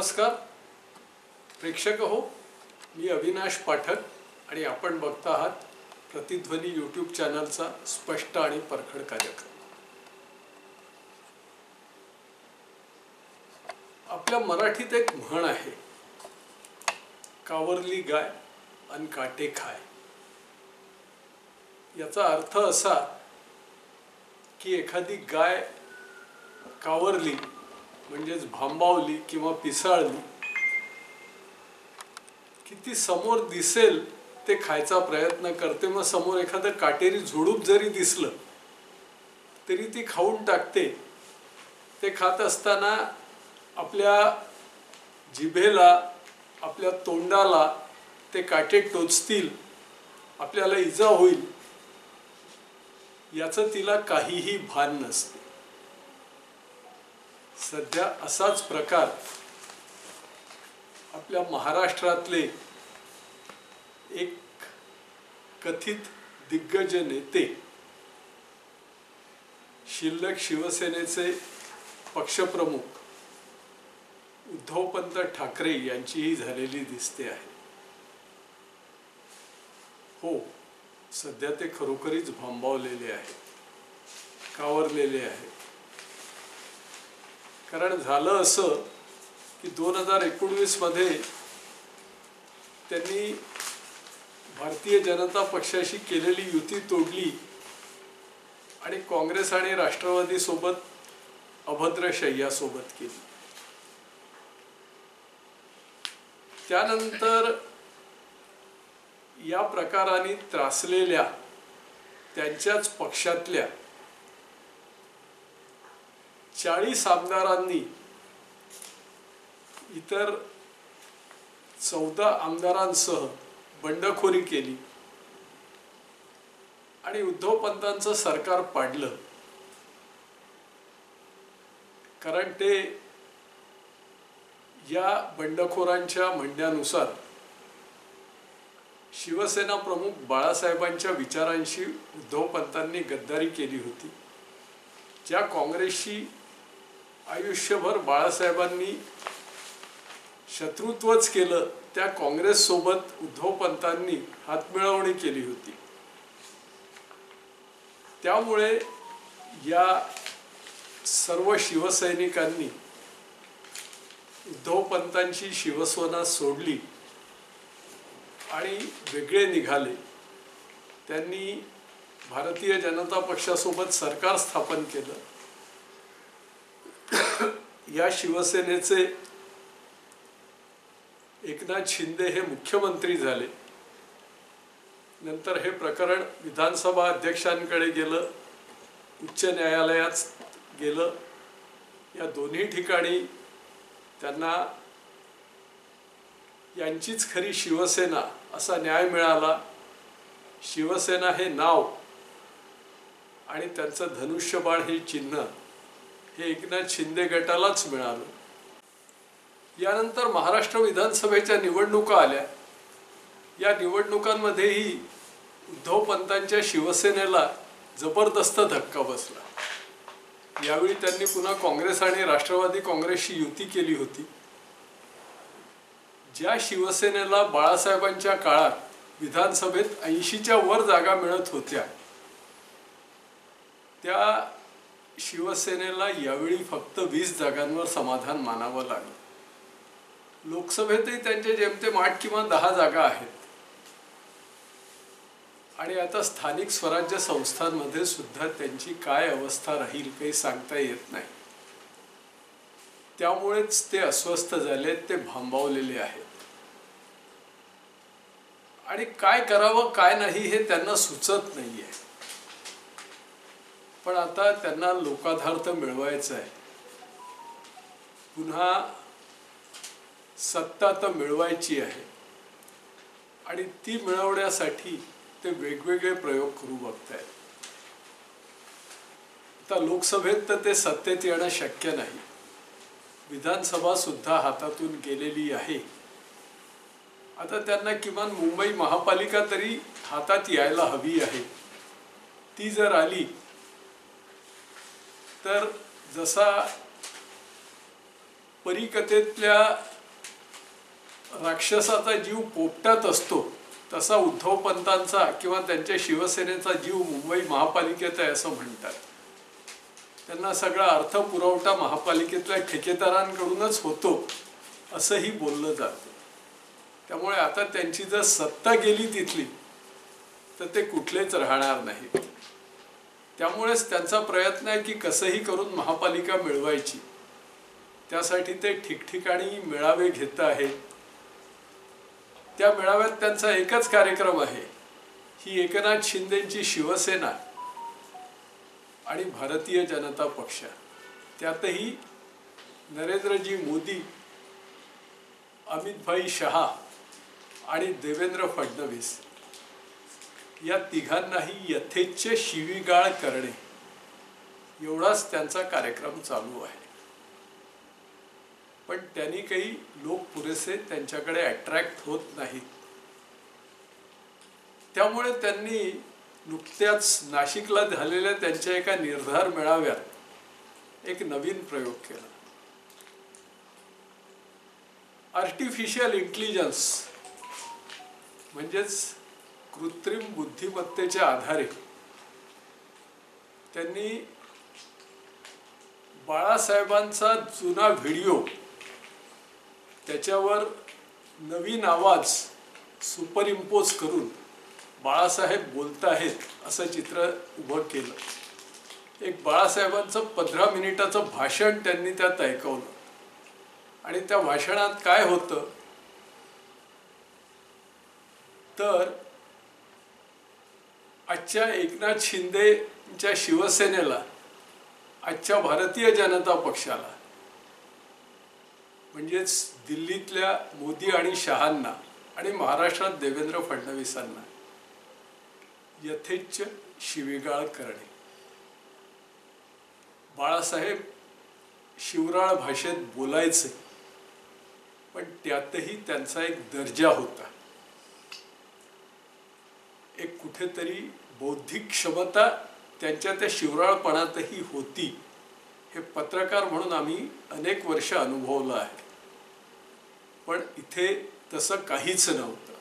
नमस्कार प्रेक्षक हो, मी अविनाश पाठक आणि आपण बघता आहात प्रतिध्वनी यूट्यूब चॅनलचा स्पष्ट आणि परखड कार्यक्रम। आपल्या मराठीत एक म्हण आहे, कावरली गाय अन काटे खाय। याचा अर्थ असा की एखादी गाय कावरली म्हणजेच भांबावली किंवा पिसाळली की ती समोर दिसेल ते खायचा प्रयत्न करते, मग समोर एखादं काटेरी झुडूप जरी दिसलं तरी ती खाऊन टाकते। ते खात असताना आपल्या जिभेला आपल्या तोंडाला ते काटे टोचतील, आपल्याला इजा होईल याचं तिला काहीही भान नसते। सध्या असाच प्रकार आपल्या महाराष्ट्रातले एक कथित दिग्गज नेते, शिल्लक शिवसेनेचे पक्षप्रमुख उद्धवपंत ठाकरे यांचीही झालेली दिसते आहे। हो, सध्या ते खरोखरीच भांबावलेले आहेत, कावरलेले आहेत। कारण झालं असं की 2019 मध्ये त्यांनी भारतीय जनता पक्षाशी केलेली युती तोडली आणि काँग्रेस आणि राष्ट्रवादी सोबत अभद्र शय्या सोबत केली। त्यानंतर या प्रकाराने त्रासलेल्या त्यांच्याच पक्षातल्या 40 आमदारांनी इतर 14 आमदारांसह बंडखोरी केली आणि उद्धवपंतांचं सरकार पाडलं। कारण ते या बंडखोरांच्या म्हणण्यानुसार शिवसेना प्रमुख बाळासाहेबांच्या विचारांशी उद्धवपंतांनी गद्दारी केली होती। ज्या काँग्रेसशी आयुष्यभर बाळासाहेबांनी शत्रुत्वच केलं, त्या काँग्रेस सोबत उद्धवपंतांनी हातमिळवणी केली होती। त्यामुळे या सर्व शिवसैनिकांनी उद्धवपंतांची शिवसेना सोडली आणि वेगळे निघाले। त्यांनी भारतीय जनता पक्षासोबत सरकार स्थापन केलं। या शिवसेनेचे एकनाथ शिंदे हे मुख्यमंत्री झाले। नंतर हे प्रकरण विधानसभा अध्यक्षांकडे गेलं, उच्च न्यायालयात गेलं। या दोन्ही ठिकाणी त्यांना यांचीच खरी शिवसेना असा न्याय मिळाला। शिवसेना हे नाव आणि त्यांचं धनुष्यबाण हे चिन्ह हे एकनाथ शिंदे गटालाच मिळालं। यानंतर महाराष्ट्र विधानसभेच्या निवडणुका आल्या। या निवडणुकांमध्येही उद्धवपंतांच्या शिवसेनेला जबरदस्त धक्का बसला। यावेळी त्यांनी पुन्हा काँग्रेस आणि राष्ट्रवादी काँग्रेसशी युती केली होती। ज्या शिवसेनेला बाळासाहेबांच्या काळात विधानसभेत 80च्या वर जागा मिळत होत्या, त्या शिवसेनेला यावेळी फक्त 20 जागांवर समाधान मानावं लागलं। लोकसभेतही त्यांचे जेमतेम 8 किंवा 10 जागा आहेत आणि आता स्थानिक स्वराज्य संस्थांमध्ये सुद्धा त्यांची काय अवस्था राहील काही सांगता येत नाही। त्यामुळेच ते अस्वस्थ झालेत, ते भांबावलेले आहेत आणि काय करावं काय नाही हे त्यांना सुचत नाहीये। पण आता त्यांना लोकाधार्थ मिळवायचा आहे, पुन्हा सत्ता तर मिळवायची आहे आणि ती मिळवण्यासाठी ते वेगवेगळे प्रयोग करू बघतायत। आता लोकसभेत तर ते सत्तेत येणं शक्य नाही, विधानसभा सुद्धा हातातून गेलेली आहे। आता त्यांना किमान मुंबई महापालिका तरी हातात यायला हवी आहे। ती जर आली तर जसा परीकथेतल्या राक्षसाचा जीव पोपटात असतो तसा उद्धव पंतांचा किंवा त्यांच्या शिवसेनेचा जीव मुंबई महापालिकेत आहे असं म्हणतात. त्यांना सगळा अर्थ पुरवठा महापालिकेतल्या ठेकेदारांकडूनच होतो असंही बोललं जातं. त्यामुळे आता त्यांची जर सत्ता गेली तिथली तर ते कुठलेच राहणार नाही. त्यामुळेच त्यांचा प्रयत्न आहे की कसंही करून महापालिका मिळवायची. त्यासाठी ते ठिकठिकाणी मेळावे घेत आहेत. त्या मेळाव्यात त्यांचा एकच कार्यक्रम आहे, ही एकनाथ शिंदेची शिवसेना आणि भारतीय जनता पक्ष, त्यातही नरेंद्रजी मोदी, अमित भाई शहा आणि देवेंद्र फडणवीस या तिघांनाही यथेच्छ शिवीगाळ करणे एवढाच त्यांचा कार्यक्रम चालू आहे. पण त्यांनी काही लोक पुरेसे त्यांच्याकडे अट्रॅक्ट होत नाहीत. त्यामुळे त्यांनी नुकत्याच नाशिकला झालेल्या त्यांच्या एका निर्धार मेळाव्यात एक नवीन प्रयोग केला. आर्टिफिशियल इंटेलिजन्स म्हणजेच कृत्रिम बुद्धिमत्तेच्या आधारे त्यांनी बाळासाहेबांचा जुना व्हिडिओ त्याच्यावर नवीन आवाज सुपरइम्पोज करून बाळासाहेब बोलत आहेत असं चित्र उभं केलं. एक बाळासाहेबांचं 15 मिनिटाचं भाषण त्यांनी त्यात ऐकवलं. आणि त्या भाषणात काय होतं तर आजच्या एकनाथ शिंदेच्या शिवसेनेला, आजच्या भारतीय जनता पक्षाला म्हणजेच दिल्लीतल्या मोदी आणि शहांना आणि महाराष्ट्रात देवेंद्र फडणवीसांना यथेच्छ शिवीगाळ करणे. बाळासाहेब शिवराळ भाषेत बोलायचे, पण त्यातही त्यांचा एक दर्जा होता. एक कुठेतरी बौद्धिक क्षमता त्यांच्या त्या शिवराळपणातही होती. हे पत्रकार म्हणून आम्ही अनेक वर्ष अनुभवलं आहे. पण इथे तसं काहीच नव्हतं.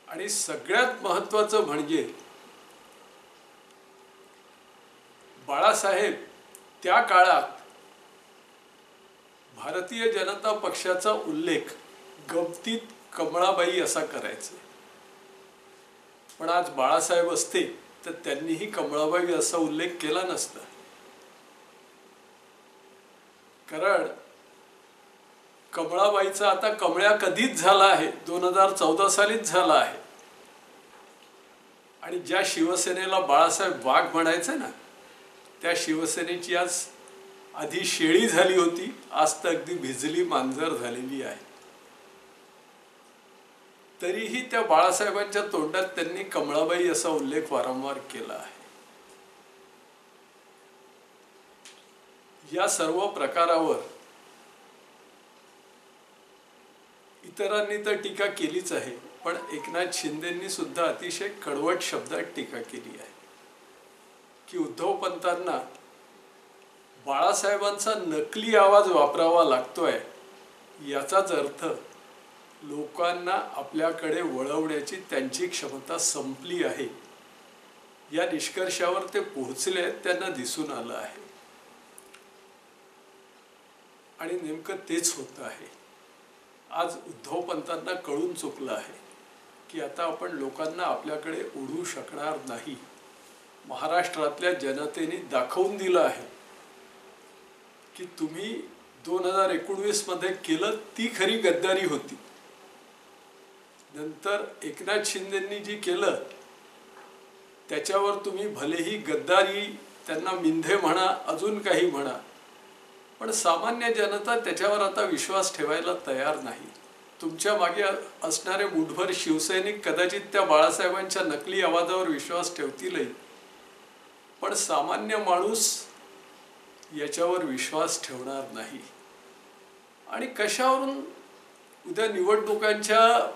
आणि सगळ्यात महत्त्वाचं म्हणजे बाळासाहेब त्या काळात भारतीय जनता पक्षाचा उल्लेख गमतीत कमळाबाई असा करायचे. पण आज बाळासाहेब असते तर त्यांनीही कमळाबाई असा उल्लेख केला नसता. कारण कमळाबाईचा आता कमळ्या कधीच झाला आहे, 2014 सालीच झाला आहे. आणि ज्या शिवसेनेला बाळासाहेब वाघ म्हणायचे ना, त्या शिवसेनेची आज आधी शेळी झाली होती, आज तर अगदी भिजली मांजर झालेली आहे. तरीही त्या बाळासाहेबांच्या तोंडात त्यांनी कमळाबाई असा उल्लेख वारंवार केला आहे. या सर्व प्रकारावर इतरांनी तर टीका केलीच आहे, पण एकनाथ शिंदेंनी सुद्धा अतिशय कडवट शब्दात टीका केली आहे की उद्धव पंतांना बाळासाहेबांचा नकली आवाज वापरावा लागतोय, याचाच अर्थ लोकांना आपल्याकडे वळवण्याची त्यांची क्षमता संपली आहे. या निष्कर्षावर ते पोहोचले आहेत, त्यांना दिसून आलं आहे. आणि नेमकं तेच होतं आहे. आज उद्धव पंतांना कळून चुकलं आहे की आता आपण लोकांना आपल्याकडे ओढू शकणार नाही. महाराष्ट्रातल्या जनतेने दाखवून दिलं आहे की तुम्ही 2019 मध्ये केलं ती खरी गद्दारी होती. नंतर एकनाथ शिंदेंनी जी केलं त्याच्यावर तुम्ही भलेही गद्दारी, त्यांना मिंधे म्हणा, अजून काही म्हणा, पण सामान्य जनता त्याच्यावर आता विश्वास ठेवायला तयार नाही. तुमच्या मागे असणारे मुठभर शिवसैनिक कदाचित त्या बाळासाहेबांच्या नकली आवाजावर विश्वास ठेवतीलही, पण सामान्य माणूस याच्यावर विश्वास ठेवणार नाही. आणि कशावरून उद्या निवडणुकांच्या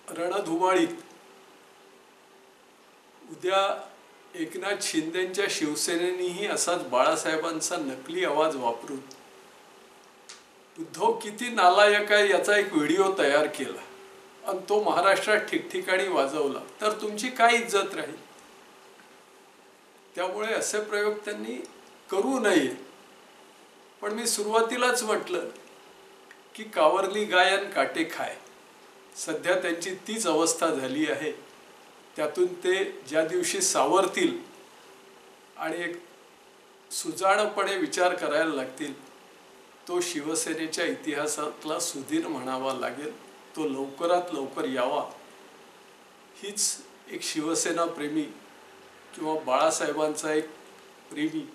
रणधुमाळीत उद्या एकनाथ शिंदेंच्या शिवसेनेनेही असाच बाळासाहेबांचा नकली आवाज वापरून उद्धव किती नालायक आहे याचा एक व्हिडिओ तयार केला आणि तो महाराष्ट्रात ठिकठिकाणी वाजवला तर तुमची काय इज्जत राहील. त्यामुळे असे प्रयोग त्यांनी करू नये. पण मी सुरुवातीलाच म्हटलं की कावरली गाय आणि काटे खाय. सध्या त्यांची तीच अवस्था झाली आहे. त्यातून ते ज्या दिवशी सावरतील आणि एक सुजाणपणे विचार करायला लागतील तो शिवसेनेच्या इतिहासातला सुधीर म्हणावा लागेल. तो लवकरात लवकर यावा हीच एक शिवसेना प्रेमी किंवा बाळासाहेबांचा एक प्रेमी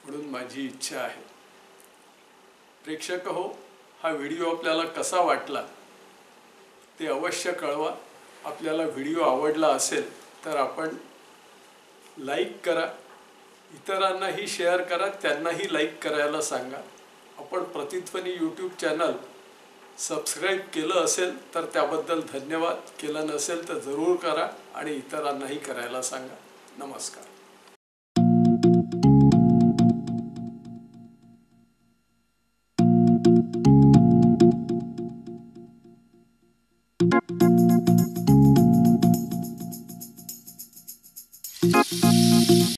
म्हणून माझी इच्छा आहे. प्रेक्षक हो, हा व्हिडिओ आपल्याला कसा वाटला ते अवश्य कळवा. आपल्याला व्हिडिओ आवडला असेल तर आपण लाईक करा, इतरांनाही शेअर करा, त्यांनाही लाईक करायला सांगा. आपण प्रतिध्वनी यूट्यूब चॅनल सबस्क्राईब केलं असेल तर त्याबद्दल धन्यवाद. केलं नसेल तर जरूर करा आणि इतरांनाही करायला सांगा. नमस्कार. Thank you.